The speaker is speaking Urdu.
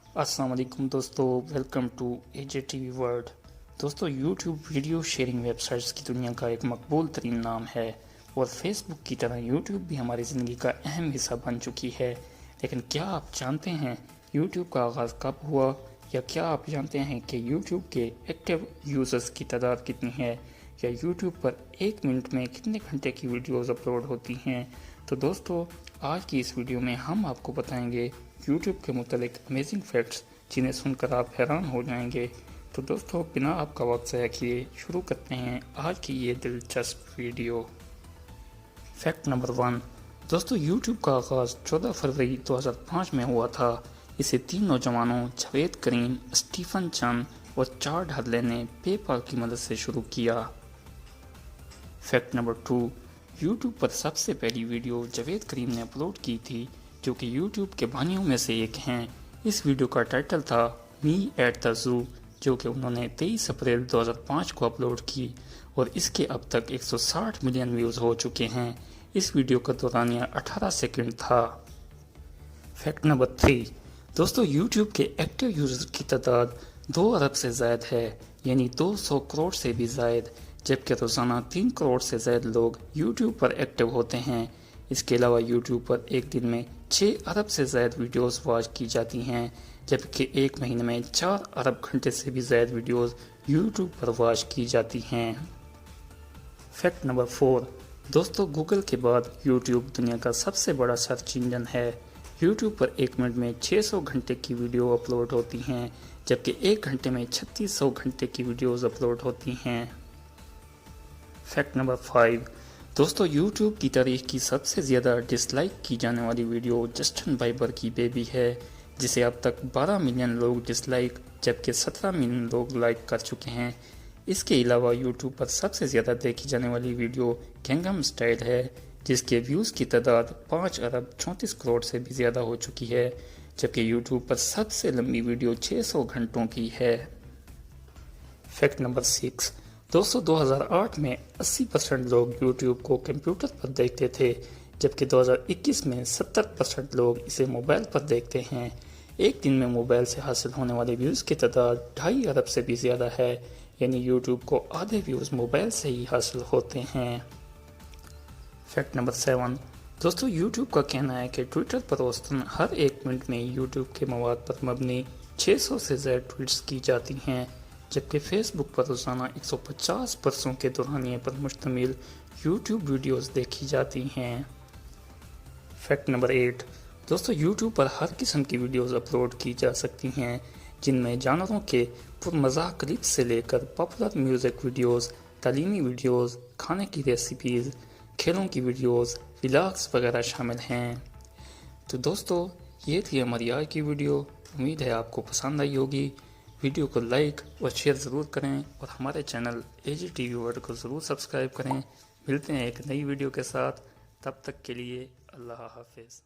السلام علیکم دوستو، welcome to A J T V world. دوستو، YouTube video sharing websites کی دنیا کا ایک مقبول ترین نام ہے اور فیس بک کی طرح یوٹیوب بھی ہماری زندگی کا اہم حصہ بن چکی ہے۔ لیکن کیا آپ جانتے ہیں یوٹیوب کا آغاز کب ہوا، یا کیا آپ جانتے ہیں کہ یوٹیوب کے ایکٹیو یوزرز کی تعداد کتنی ہے، یا یوٹیوب پر ایک منٹ میں کتنے گھنٹے کی ویڈیوز اپلوڈ ہوتی ہیں؟ تو دوستو، آج کی اس ویڈیو میں ہم آپ کو بتائیں گے یوٹیوب کے متعلق امیزنگ فیکٹس، جنہیں سن کر آپ حیران ہو جائیں گے۔ تو دوستو، بنا آپ کا وقت ضائع کیے شروع کرتے ہیں آج کی یہ دلچسپ ویڈیو۔ فیکٹ نمبر 1، دوستو یوٹیوب کا آغاز 14 فروری 2005 میں ہوا تھا۔ اسے 3 نوجوانوں جاوید کریم، اسٹیفن چن اور چارڈ ہرلے نے پے پال کی مدد سے شروع کیا۔ فیکٹ نمبر 2، یوٹیوب پر سب سے پہلی ویڈیو جاوید کریم نے اپلوڈ کی تھی، جو کہ یوٹیوب کے بانیوں میں سے ایک ہیں۔ اس ویڈیو کا ٹائٹل تھا می ایٹ دا زو، جو کہ انہوں نے 23 اپریل 2005 کو اپلوڈ کی، اور اس کے اب تک 160 ملین ویوز ہو چکے ہیں۔ اس ویڈیو کا دورانیہ 18 سیکنڈ تھا۔ فیکٹ نمبر 3، دوستو یوٹیوب کے ایکٹیو یوزر کی تعداد 2 ارب سے زائد ہے، یعنی 200 کروڑ سے بھی زائد، جبکہ روزانہ 3 کروڑ سے زائد لوگ یوٹیوب پر ایکٹیو ہوتے ہیں۔ اس کے علاوہ یوٹیوب پر ایک دن میں 6 ارب سے زائد ویڈیوز واچ کی جاتی ہیں، جبکہ ایک مہینے میں 4 ارب گھنٹے سے بھی زائد ویڈیوز یوٹیوب پر واچ کی جاتی ہیں۔ فیکٹ نمبر 4، دوستو گوگل کے بعد یوٹیوب دنیا کا سب سے بڑا سرچ انجن ہے۔ یوٹیوب پر ایک منٹ میں 600 گھنٹے کی ویڈیو اپلوڈ ہوتی ہیں، جبکہ ایک گھنٹے میں 3600 گھنٹے کی ویڈیوز اپلوڈ ہوتی ہیں۔ فیکٹ نمبر 5، دوستو یوٹیوب کی تاریخ کی سب سے زیادہ ڈس لائک کی جانے والی ویڈیو جسٹن بائبر کی بیبی ہے، جسے اب تک 12 ملین لوگ ڈس لائک جبکہ 17 ملین لوگ لائک کر چکے ہیں۔ اس کے علاوہ یوٹیوب پر سب سے زیادہ دیکھی جانے والی ویڈیو گینگم سٹائل ہے، جس کے ویوز کی تعداد 5 ارب 34 کروڑ سے بھی زیادہ ہو چکی ہے، جبکہ یوٹیوب پر سب سے لمبی ویڈیو 600 گھنٹوں کی ہے۔ فیکٹ نمبر 6، دوستو 2008 میں 80% لوگ یوٹیوب کو کمپیوٹر پر دیکھتے تھے، جبکہ 2021 میں 70% لوگ اسے موبائل پر دیکھتے ہیں۔ ایک دن میں موبائل سے حاصل ہونے والے ویوز کی تعداد 2.5 ارب سے بھی زیادہ ہے، یعنی یوٹیوب کو آدھے ویوز موبائل سے ہی حاصل ہوتے ہیں۔ فیکٹ نمبر 7، دوستو یوٹیوب کا کہنا ہے کہ ٹویٹر پر اوسطاً ہر ایک منٹ میں یوٹیوب کے مواد پر مبنی 600 سے زائد ٹویٹس کی جاتی ہیں، جبکہ فیس بک پر روزانہ 150 برسوں کے دورانیے پر مشتمل یوٹیوب ویڈیوز دیکھی جاتی ہیں۔ فیکٹ نمبر 8، دوستو یوٹیوب پر ہر قسم کی ویڈیوز اپلوڈ کی جا سکتی ہیں، جن میں جانوروں کے پرمزاح کلپس سے لے کر پاپولر میوزک ویڈیوز، تعلیمی ویڈیوز، کھانے کی ریسیپیز، کھیلوں کی ویڈیوز، ولاگز وغیرہ شامل ہیں۔ تو دوستو، یہ تھی ہماری آج کی ویڈیو۔ امید ہے آپ کو پسند آئی ہوگی۔ ویڈیو کو لائک اور شیئر ضرور کریں، اور ہمارے چینل اے جے ٹی وی ورلڈ کو ضرور سبسکرائب کریں۔ ملتے ہیں ایک نئی ویڈیو کے ساتھ، تب تک کے لیے اللہ حافظ۔